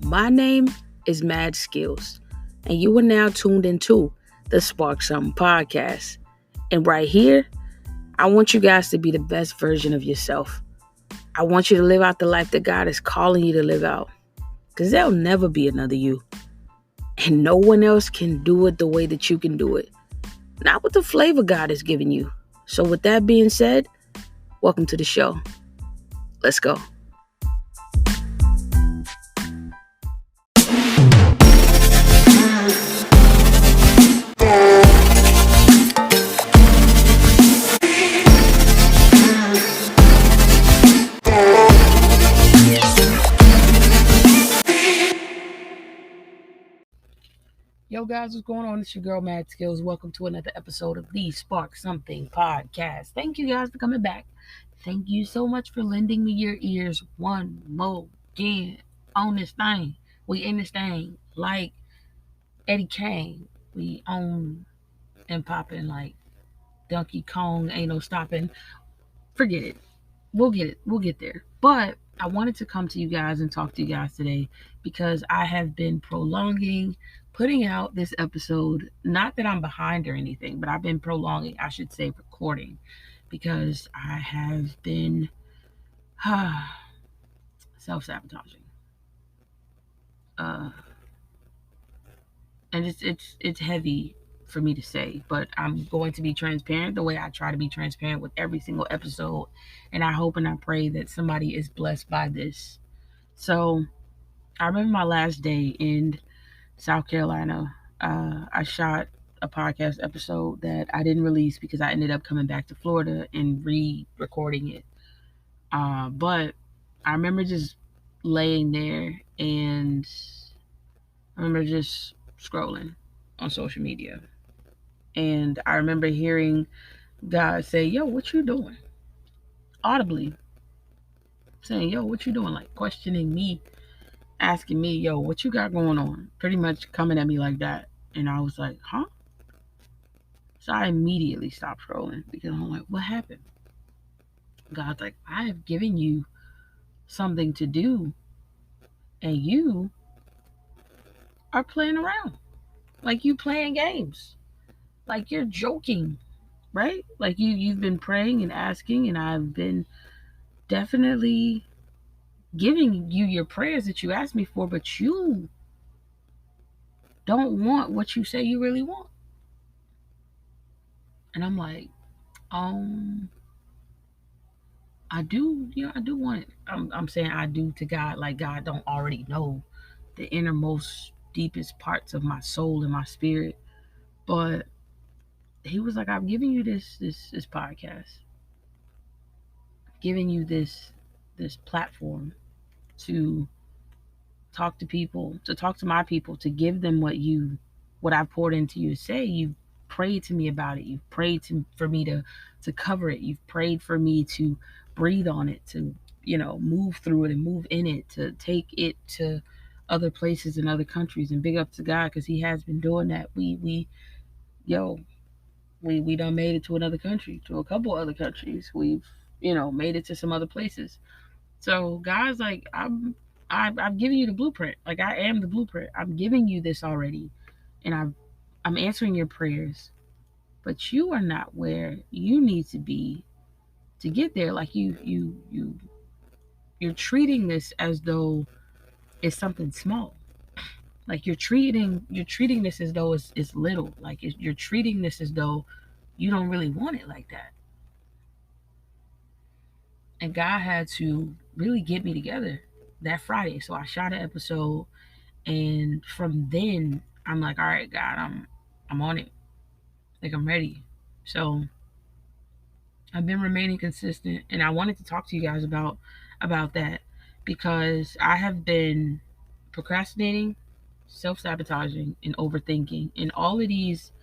My name is Mad Skills, and you are now tuned into the Spark Something podcast. And right here, I want you guys to be the best version of yourself. I want you to live out the life that God is calling you to live out, because there'll never be another you. And no one else can do it the way that you can do it. Not with the flavor God has given you. So with that being said, welcome to the show. Let's go. Yo guys, what's going on? It's your girl Mad Skills. Welcome to another episode of the Spark Something podcast. Thank you guys for coming back. Thank you so much for lending me your ears one more again on this thing. We in this thing like Eddie Kane. We on and popping like Donkey Kong. Ain't no stopping. Forget it. We'll get it. We'll get there. But I wanted to come to you guys and talk to you guys today because I have been prolonging putting out this episode. Not that I'm behind or anything, but I've been prolonging, I should say, recording, because I have been self-sabotaging. And it's heavy for me to say, but I'm going to be transparent the way I try to be transparent with every single episode, and I hope and I pray that somebody is blessed by this. So I remember my last day in South Carolina. I shot a podcast episode that I didn't release because I ended up coming back to Florida and re-recording it. But I remember just laying there and I remember just scrolling on social media. And I remember hearing God say, "Yo, what you doing?" Audibly saying, "Yo, what you doing?" Like questioning me, asking me, "Yo, what you got going on?" Pretty much coming at me like that. And I was like, huh? So I immediately stopped scrolling because I'm like, what happened? God's like, I have given you something to do and you are playing around. Like you playing games. Like you're joking, right? Like you've been praying and asking, and I've been definitely giving you your prayers that you asked me for, but you don't want what you say you really want. And I'm like, I do want it. I'm saying I do to God, like God don't already know the innermost, deepest parts of my soul and my spirit. But he was like, I'm giving you this podcast. I'm giving you this platform to talk to people, to talk to my people, to give them what I poured into you to say. You've prayed to me about it. You've prayed for me to cover it. You've prayed for me to breathe on it, to move through it and move in it, to take it to other places and other countries. And big up to God, because he has been doing that. We done made it to another country, to a couple other countries. We've made it to some other places. So God's like, I've given you the blueprint. Like I am the blueprint. I'm giving you this already, and I'm answering your prayers, but you are not where you need to be to get there. Like you're treating this as though it's something small. Like you're treating this as though it's little. Like you're treating this as though you don't really want it like that. And God had to really get me together that Friday. So I shot an episode, and from then I'm like, all right, God, I'm on it. Like I'm ready. So I've been remaining consistent, and I wanted to talk to you guys about that, because I have been procrastinating, self-sabotaging, and overthinking, and all of these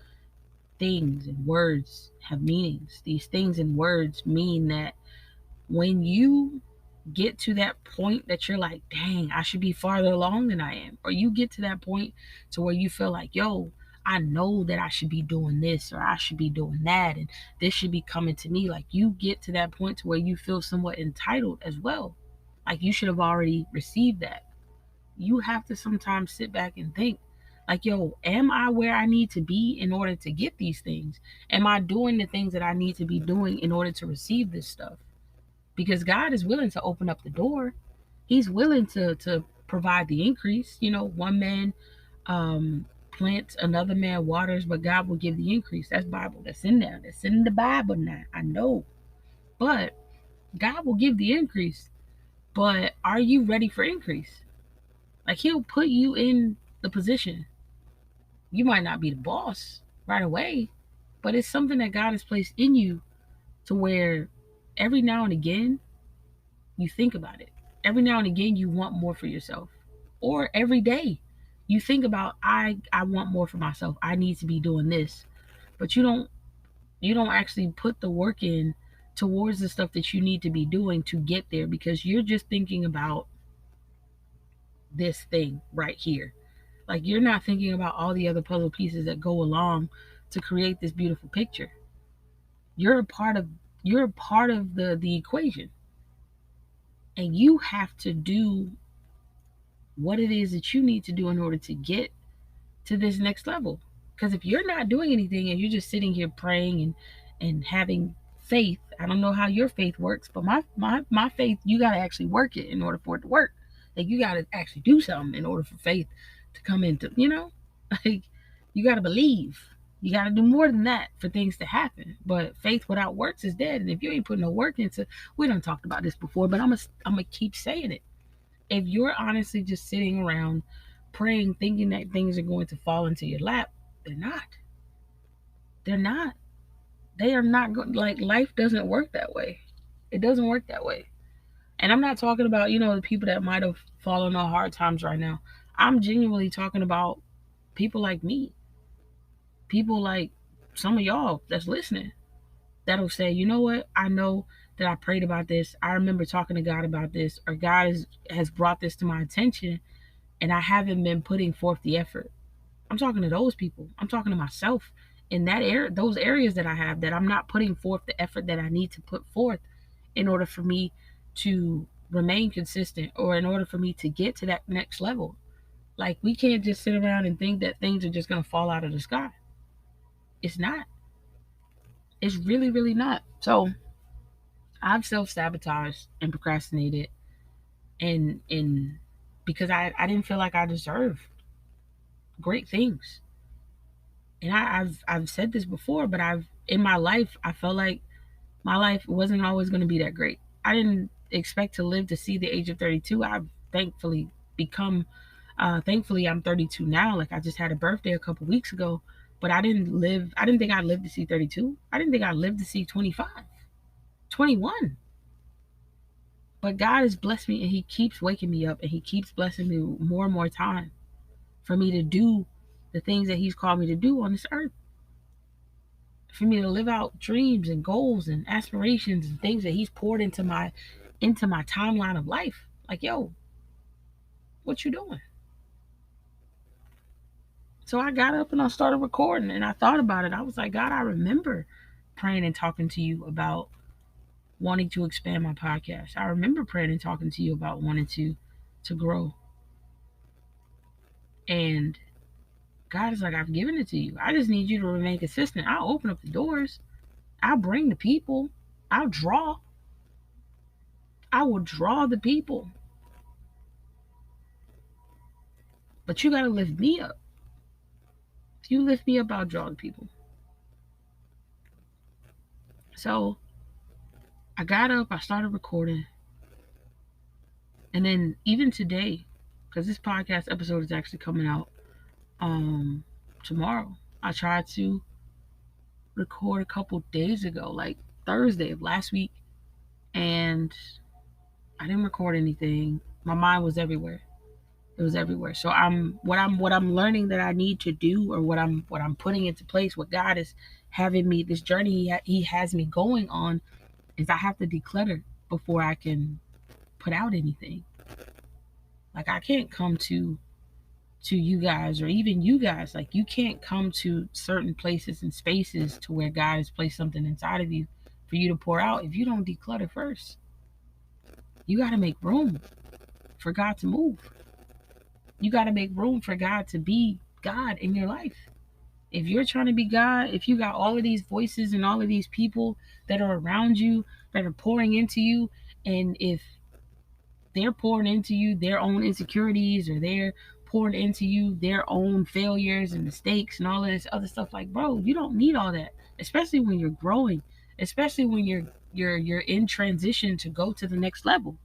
things and words have meanings. These things and words mean that when you get to that point that you're like, dang, I should be farther along than I am, or you get to that point to where you feel like, yo, I know that I should be doing this or I should be doing that, and this should be coming to me. Like you get to that point to where you feel somewhat entitled as well. Like you should have already received that. you have to sometimes sit back and think, like, yo, am I where I need to be in order to get these things? Am I doing the things that I need to be doing in order to receive this stuff? Because God is willing to open up the door. He's willing to provide the increase. One man plants, another man waters, but God will give the increase. That's Bible. That's in there. That's in the Bible now. I know. But God will give the increase. But are you ready for increase? Like, he'll put you in the position. You might not be the boss right away, but it's something that God has placed in you to where every now and again you think about it. Every now and again you want more for yourself. Or every day you think about, I want more for myself. I need to be doing this. But you don't actually put the work in towards the stuff that you need to be doing to get there, because you're just thinking about this thing right here. Like, you're not thinking about all the other puzzle pieces that go along to create this beautiful picture. You're a part of the equation. And you have to do what it is that you need to do in order to get to this next level. Because if you're not doing anything and you're just sitting here praying and having faith, I don't know how your faith works, but my faith, you got to actually work it in order for it to work. Like, you got to actually do something in order for faith to come into, like, you got to believe. You got to do more than that for things to happen. But faith without works is dead. And if you ain't putting no work into, we done talked about this before, but I'm gonna keep saying it. If you're honestly just sitting around praying, thinking that things are going to fall into your lap, they're not. They're not. They are not good. Like, life doesn't work that way. It doesn't work that way. And I'm not talking about, the people that might have fallen on hard times right now. I'm genuinely talking about people like me. People like some of y'all that's listening that'll say, you know what? I know that I prayed about this. I remember talking to God about this, or God has brought this to my attention, and I haven't been putting forth the effort. I'm talking to those people. I'm talking to myself in that area, those areas that I have, that I'm not putting forth the effort that I need to put forth in order for me to remain consistent, or in order for me to get to that next level. Like, we can't just sit around and think that things are just going to fall out of the sky. It's not. It's really, really not. So I've self-sabotaged and procrastinated, and because I didn't feel like I deserved great things. And I've said this before, but in my life, I felt like my life wasn't always going to be that great. I didn't expect to live to see the age of 32. I've thankfully become, thankfully I'm 32 now. Like, I just had a birthday a couple weeks ago, but I didn't think I'd live to see 32. I didn't think I'd live to see 25, 21. But God has blessed me, and He keeps waking me up, and He keeps blessing me more and more time for me to do the things that He's called me to do on this earth. For me to live out dreams and goals and aspirations and things that He's poured into my timeline of life. Like, yo, what you doing? So I got up and I started recording, and I thought about it. I was like, God, I remember praying and talking to you about wanting to expand my podcast. I remember praying and talking to you about wanting to grow. And God is like, I've given it to you. I just need you to remain consistent. I'll open up the doors. I'll bring the people. I'll draw. I will draw the people. But you got to lift me up. If you lift me up, I'll draw the people. So I got up, I started recording. And then even today, because this podcast episode is actually coming out tomorrow, I tried to record a couple days ago, like Thursday of last week, and I didn't record anything. My mind was everywhere. It was everywhere. So what I'm learning that I need to do, or what I'm putting into place, what God is having me, this journey He has me going on, is I have to declutter before I can put out anything. Like, I can't come to you guys, or even you guys, like, you can't come to certain places and spaces to where God has placed something inside of you for you to pour out if you don't declutter first. You got to make room for God to move. You got to make room for God to be God in your life. If you're trying to be God, if you got all of these voices and all of these people that are around you that are pouring into you, and if they're pouring into you their own insecurities, or they're pouring into you their own failures and mistakes and all of this other stuff, like, bro, you don't need all that, especially when you're growing, especially when you're in transition to go to the next level.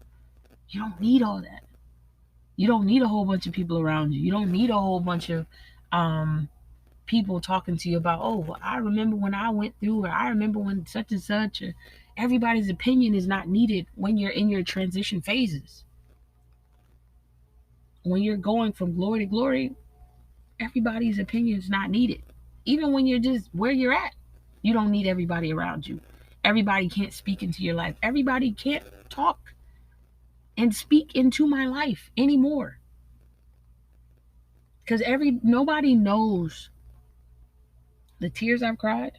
You don't need all that. You don't need a whole bunch of people around you. You don't need a whole bunch of um people talking to you about, oh, well, I remember when I went through, or I remember when such and such. Or everybody's opinion is not needed when you're in your transition phases. When you're going from glory to glory, everybody's opinion is not needed. Even when you're just where you're at, you don't need everybody around you. Everybody can't speak into your life. Everybody can't talk and speak into my life anymore. Because nobody knows the tears I've cried.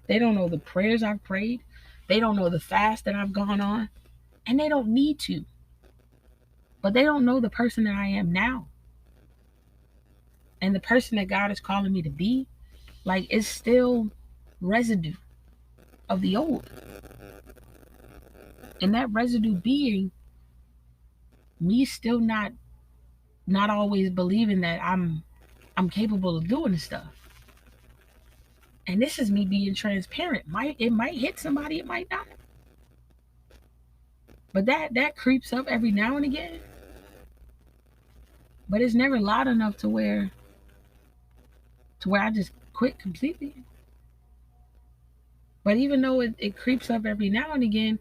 They don't know the prayers I've prayed. They don't know the fast that I've gone on. And they don't need to. But they don't know the person that I am now. And the person that God is calling me to be, like, it's still residue of the old. And that residue being me still not always believing that I'm capable of doing this stuff. And this is me being transparent. It might hit somebody, it might not. But that creeps up every now and again. But it's never loud enough to where I just quit completely. But even though it creeps up every now and again,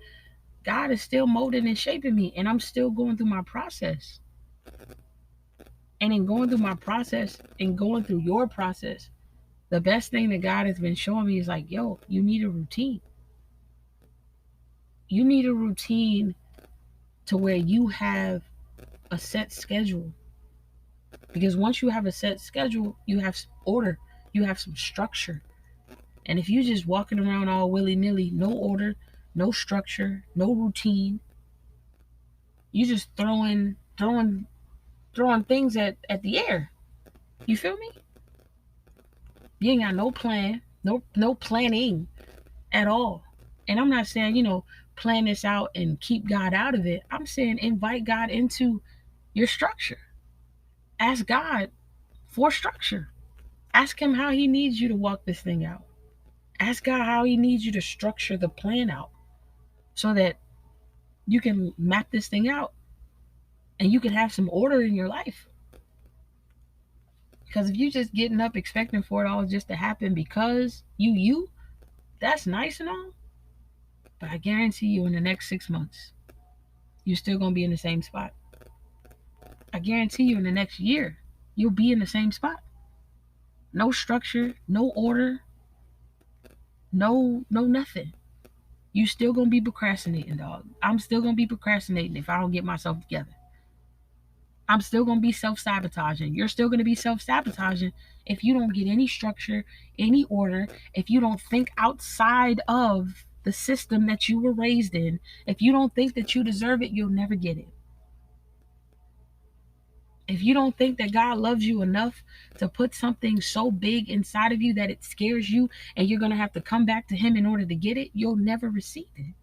God is still molding and shaping me, and I'm still going through my process. And in going through my process and going through your process, the best thing that God has been showing me is like, yo, you need a routine. You need a routine to where you have a set schedule. Because once you have a set schedule, you have order, you have some structure. And if you're just walking around all willy-nilly, no order, no structure, no routine, you just throwing things at the air. You feel me? You ain't got no plan, no planning at all. And I'm not saying, plan this out and keep God out of it. I'm saying invite God into your structure. Ask God for structure. Ask him how he needs you to walk this thing out. Ask God how he needs you to structure the plan out so that you can map this thing out and you can have some order in your life. Because if you're just getting up expecting for it all just to happen because you, that's nice and all. But I guarantee you in the next 6 months, you're still going to be in the same spot. I guarantee you in the next year, you'll be in the same spot. No structure, no order, no nothing. You still going to be procrastinating, dog. I'm still going to be procrastinating if I don't get myself together. I'm still going to be self-sabotaging. You're still going to be self-sabotaging if you don't get any structure, any order, if you don't think outside of the system that you were raised in. If you don't think that you deserve it, you'll never get it. If you don't think that God loves you enough to put something so big inside of you that it scares you and you're going to have to come back to him in order to get it, you'll never receive it.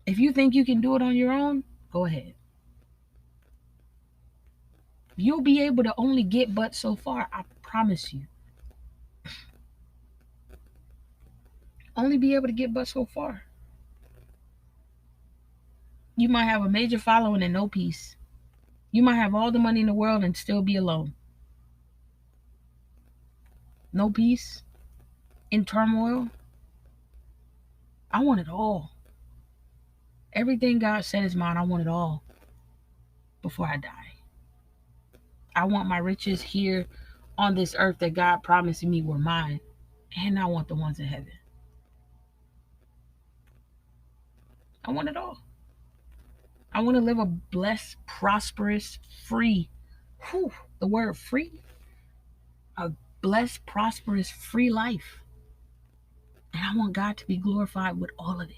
If you think you can do it on your own, go ahead. You'll be able to only get but so far, I promise you. Only be able to get but so far. You might have a major following and no peace. You might have all the money in the world and still be alone. No peace, in turmoil. I want it all. Everything God said is mine. I want it all before I die. I want my riches here on this earth that God promised me were mine. And I want the ones in heaven. I want it all. I want to live a blessed, prosperous, free. The word free. A blessed, prosperous, free life. And I want God to be glorified with all of it.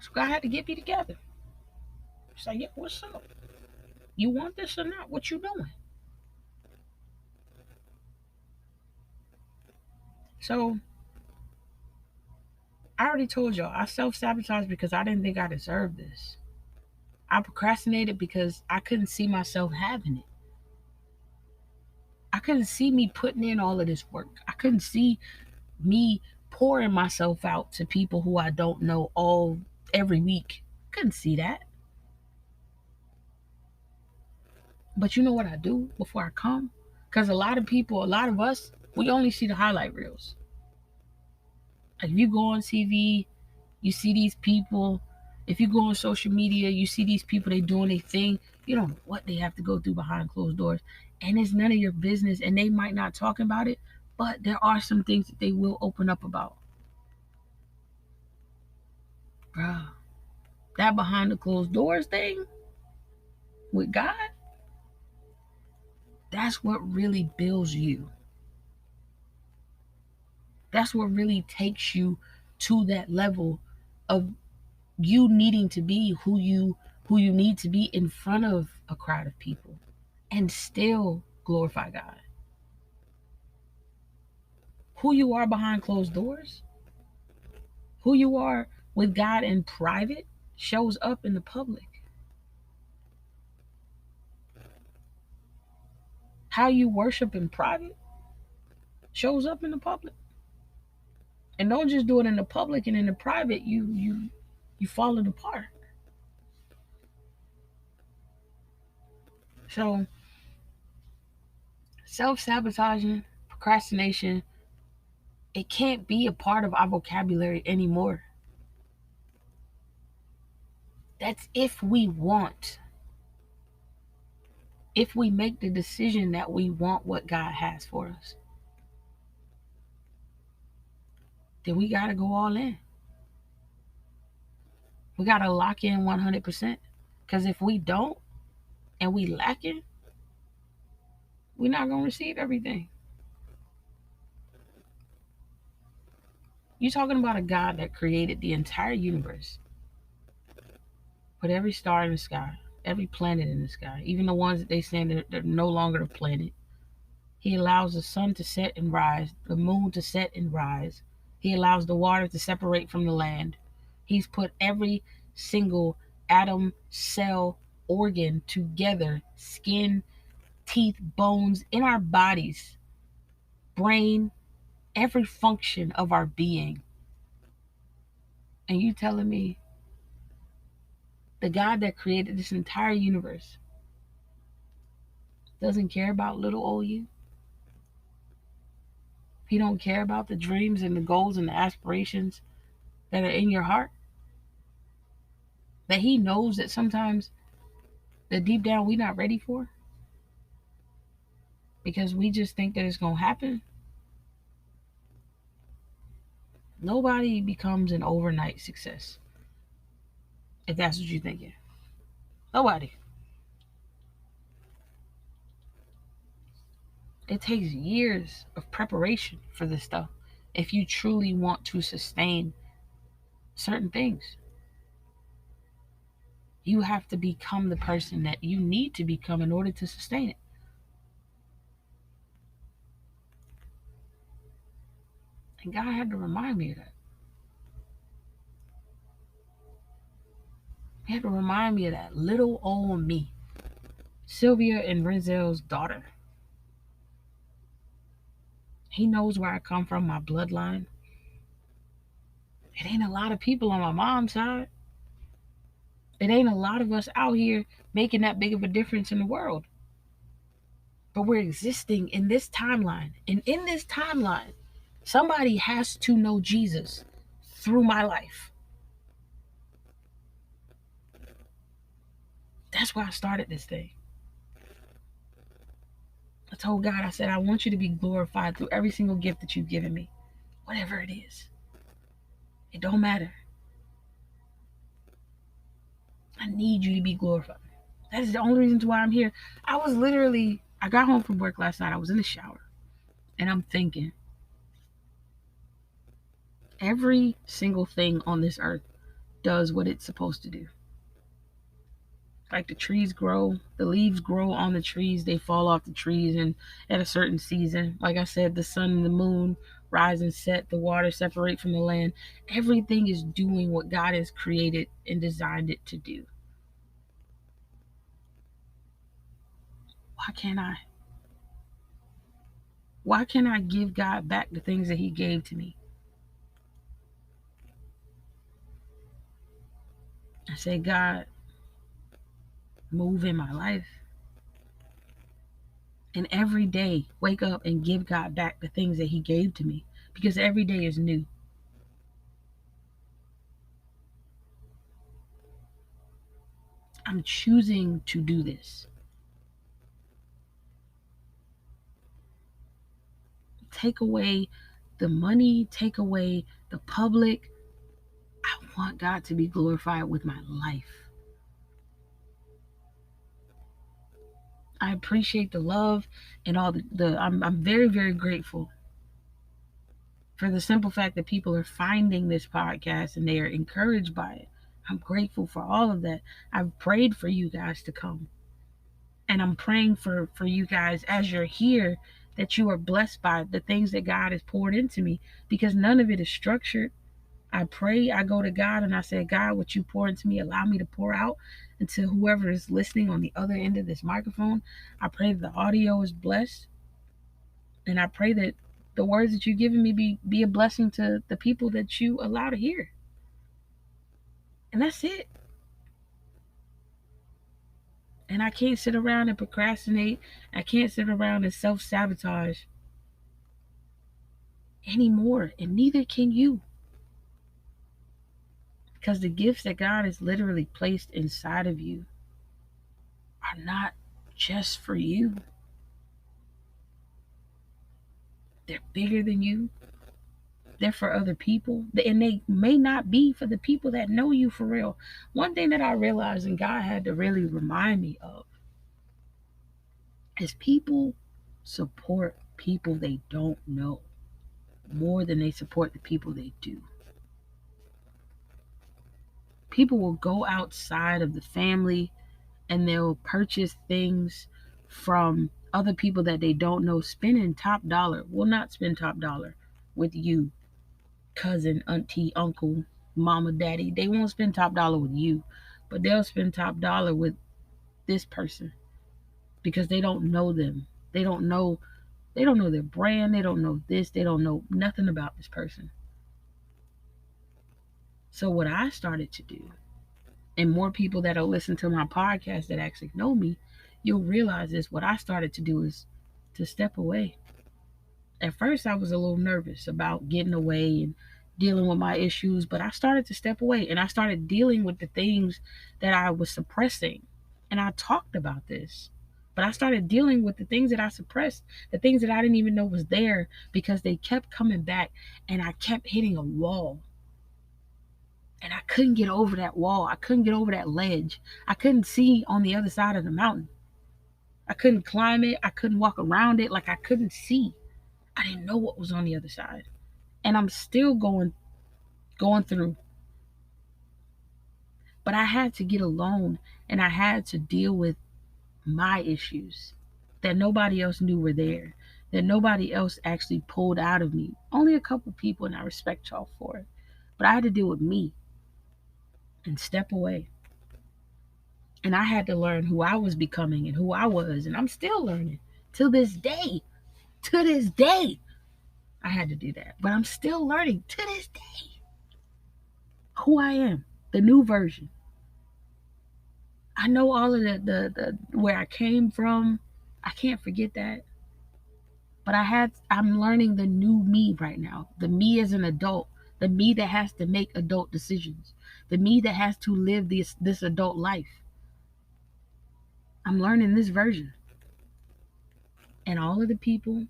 So God had to get me together. It's like, yeah, what's up? You want this or not? What you doing? So I already told y'all, I self-sabotaged because I didn't think I deserved this. I procrastinated because I couldn't see myself having it. I couldn't see me putting in all of this work. I couldn't see me pouring myself out to people who I don't know all every week. Couldn't see that. But you know what I do before I come? Because a lot of people, a lot of us, we only see the highlight reels. Like if you go on TV, you see these people. If you go on social media, you see these people, they doing their thing. You don't know what they have to go through behind closed doors. And it's none of your business. And they might not talk about it, but there are some things that they will open up about. Bruh, that behind the closed doors thing with God, that's what really builds you. That's what really takes you to that level of you needing to be who you need to be in front of a crowd of people and still glorify God. Who you are behind closed doors, who you are with God in private shows up in the public. How you worship in private shows up in the public. And don't just do it in the public and in the private, you falling apart. So self-sabotaging, procrastination, it can't be a part of our vocabulary anymore. That's if we make the decision that we want what God has for us, then we got to go all in. We got to lock in 100%. Because if we don't and we lacking, we're not going to receive everything. You're talking about a God that created the entire universe, put every star in the sky, every planet in the sky, even the ones that they say they're no longer a planet. He allows the sun to set and rise, the moon to set and rise. He allows the water to separate from the land. He's put every single atom, cell, organ together, skin, teeth, bones, in our bodies, brain, every function of our being. And you telling me the God that created this entire universe doesn't care about little old you? He don't care about the dreams and the goals and the aspirations that are in your heart? That he knows that sometimes that deep down we're not ready for? Because we just think that it's going to happen? Nobody becomes an overnight success, if that's what you're thinking. Nobody. It takes years of preparation for this stuff if you truly want to sustain certain things. You have to become the person that you need to become in order to sustain it. And God had to remind me of that. He had to remind me of that little old me. Sylvia and Renzel's daughter. He knows where I come from, my bloodline. It ain't a lot of people on my mom's side. It ain't a lot of us out here making that big of a difference in the world. But we're existing in this timeline. And in this timeline, somebody has to know Jesus through my life. That's why I started this thing. I told God, I said, I want you to be glorified through every single gift that you've given me, whatever it is. It don't matter. I need you to be glorified. That is the only reason why I'm here. I got home from work last night. I was in the shower and I'm thinking, every single thing on this earth does what it's supposed to do. Like the trees grow, the leaves grow on the trees, they fall off the trees, and at a certain season, like I said, the sun and the moon rise and set, the water separate from the land. Everything is doing what God has created and designed it to do. Why can't I? Why can't I give God back the things that He gave to me? I say, God, move in my life. And every day, wake up and give God back the things that He gave to me. Because every day is new. I'm choosing to do this. Take away the money, take away the public. I want God to be glorified with my life. I appreciate the love and all I'm very, very grateful for the simple fact that people are finding this podcast and they are encouraged by it. I'm grateful for all of that. I've prayed for you guys to come. And I'm praying for you guys as you're here that you are blessed by the things that God has poured into me, because none of it is structured. I pray, I go to God and I say, God, what you pour into me, allow me to pour out into whoever is listening on the other end of this microphone. I pray that the audio is blessed. And I pray that the words that you've given me be a blessing to the people that you allow to hear. And that's it. And I can't sit around and procrastinate. I can't sit around and self-sabotage anymore. And neither can you. Because the gifts that God has literally placed inside of you are not just for you. They're bigger than you. They're for other people. And they may not be for the people that know you for real. One thing that I realized and God had to really remind me of is people support people they don't know more than they support the people they do. People will go outside of the family and they'll purchase things from other people that they don't know, spending top dollar. Will not spend top dollar with you, cousin, auntie, uncle, mama, daddy. They won't spend top dollar with you, but they'll spend top dollar with this person because they don't know them. They don't know their brand. They don't know this. They don't know nothing about this person. So what I started to do, and more people that'll listen to my podcast that actually know me, you'll realize this. What I started to do is to step away. At first, I was a little nervous about getting away and dealing with my issues, but I started to step away and I started dealing with the things that I was suppressing. And I talked about this, but I started dealing with the things that I suppressed, the things that I didn't even know was there because they kept coming back and I kept hitting a wall. And I couldn't get over that wall. I couldn't get over that ledge. I couldn't see on the other side of the mountain. I couldn't climb it. I couldn't walk around it. Like I couldn't see. I didn't know what was on the other side. And I'm still going through. But I had to get alone and I had to deal with my issues that nobody else knew were there, that nobody else actually pulled out of me. Only a couple people, and I respect y'all for it. But I had to deal with me and step away. And I had to learn who I was becoming and who I was. And I'm still learning to this day. To this day, I had to do that. But I'm still learning to this day who I am, the new version. I know all of the where I came from. I can't forget that. But I'm learning the new me right now. The me as an adult. The me that has to make adult decisions. The me that has to live this adult life. I'm learning this version. And all of the people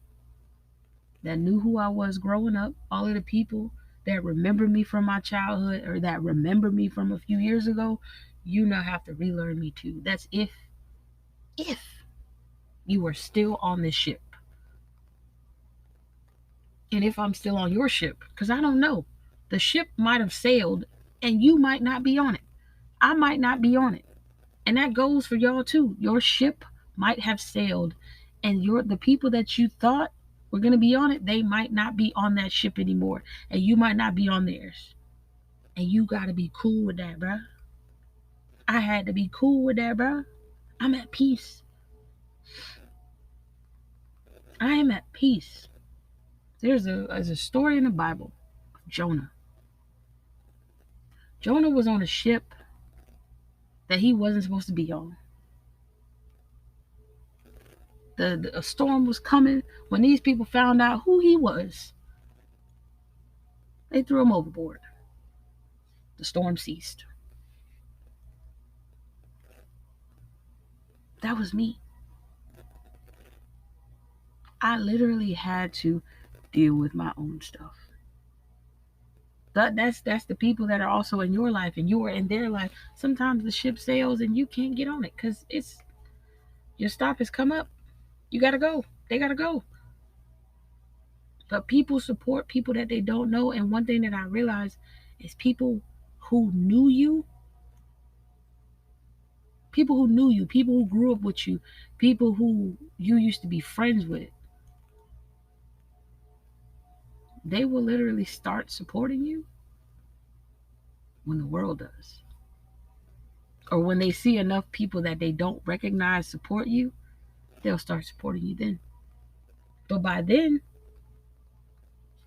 that knew who I was growing up, all of the people that remember me from my childhood or that remember me from a few years ago, you now have to relearn me too. That's if you are still on this ship. And if I'm still on your ship, because I don't know. The ship might have sailed and you might not be on it. I might not be on it. And that goes for y'all too. Your ship might have sailed, and the people that you thought were gonna be on it, they might not be on that ship anymore, and you might not be on theirs. And you gotta be cool with that, bruh. I had to be cool with that, bruh. I'm at peace. I am at peace. There's a story in the Bible of Jonah. Jonah was on a ship that he wasn't supposed to be on. A storm was coming. When these people found out who he was, they threw him overboard. The storm ceased. That was me. I literally had to deal with my own stuff. That's the people that are also in your life and you are in their life. Sometimes the ship sails and you can't get on it because it's your stop has come up. You gotta go. They gotta go. But people support people that they don't know. And one thing that I realized is people who grew up with you, people who you used to be friends with, they will literally start supporting you when the world does. Or when they see enough people that they don't recognize support you, they'll start supporting you then. But by then,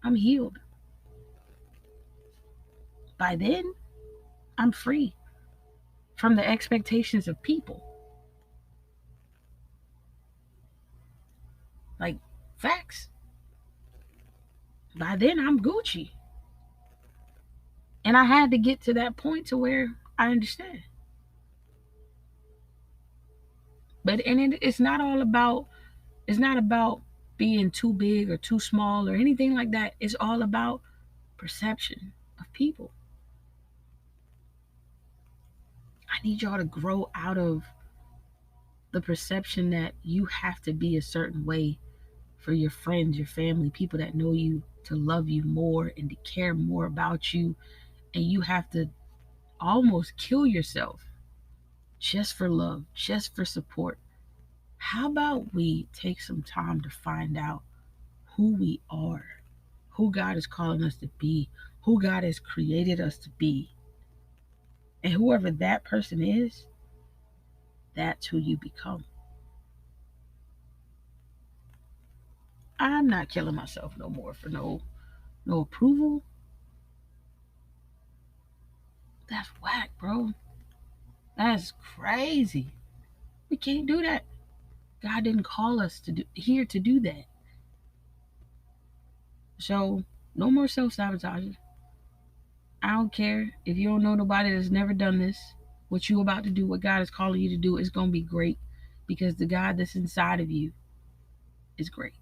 I'm healed. By then, I'm free from the expectations of people. Like, facts. By then, I'm Gucci. And I had to get to that point to where I understand. It's not about being too big or too small or anything like that. It's all about perception of people. I need y'all to grow out of the perception that you have to be a certain way for your friends, your family, people that know you to love you more and to care more about you. And you have to almost kill yourself just for love, just for support. How about we take some time to find out who we are, who God is calling us to be, who God has created us to be? And whoever that person is, that's who you become. I'm not killing myself no more for no approval. That's whack, bro. That's crazy. We can't do that. God didn't call us here to do that. So no more self-sabotaging. I don't care if you don't know nobody that's never done this. What you about to do, what God is calling you to do, is gonna be great because the God that's inside of you is great.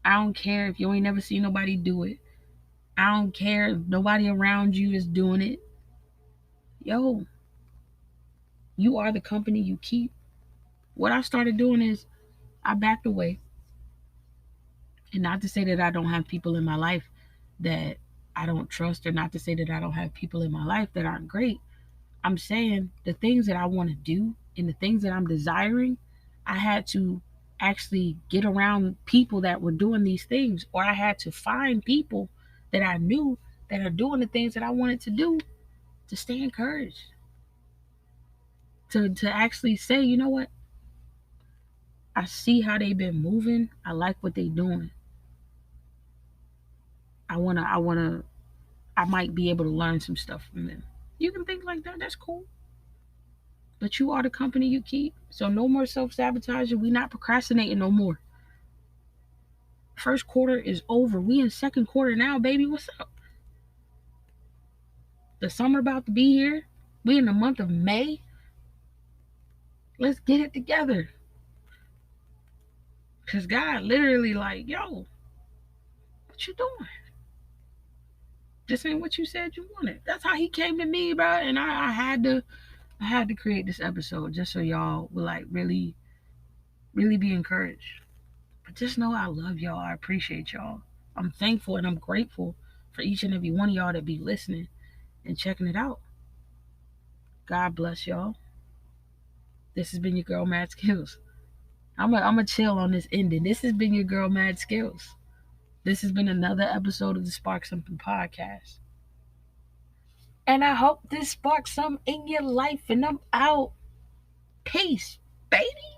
I don't care if you ain't never seen nobody do it. I don't care if nobody around you is doing it. Yo, you are the company you keep. What I started doing is I backed away. And not to say that I don't have people in my life that I don't trust, or not to say that I don't have people in my life that aren't great. I'm saying the things that I want to do and the things that I'm desiring, I had to actually get around people that were doing these things, or I had to find people that I knew that are doing the things that I wanted to do to stay encouraged. To actually say, you know what? I see how they've been moving. I like what they're doing. I might be able to learn some stuff from them. You can think like that. That's cool. But you are the company you keep. So no more self-sabotaging. We not procrastinating no more. First quarter is over. We in second quarter now, baby. What's up? The summer about to be here. We in the month of May. Let's get it together. Cause God literally like, yo, what you doing? This ain't what you said you wanted. That's how he came to me, bro. And I had to create this episode just so y'all will like really, really be encouraged. But just know I love y'all. I appreciate y'all. I'm thankful and I'm grateful for each and every one of y'all that be listening and checking it out. God bless y'all. This has been your girl, Mad Skills. I'm a chill on this ending. This has been your girl, Mad Skills. This has been another episode of the Spark Something podcast. And I hope this sparks some in your life. And I'm out. Peace, baby.